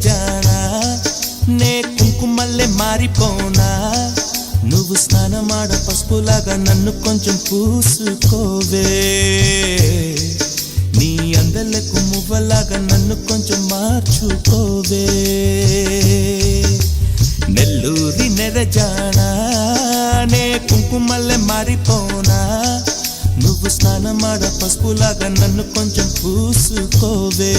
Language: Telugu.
నెరజానా నే కుంకుమల్లే మారిపోనా నువ్వు స్నానమాడ పసుపులాగా నన్ను కొంచెం పూసుకోవే నీ అందలకు మువ్వలాగా నన్ను కొంచెం మార్చుకోవే నెల్లూరి నెరజానా నే కుంకుమల్లే మారిపోనా నువ్వు స్నానమాడ పసుపులాగా నన్ను కొంచెం పూసుకోవే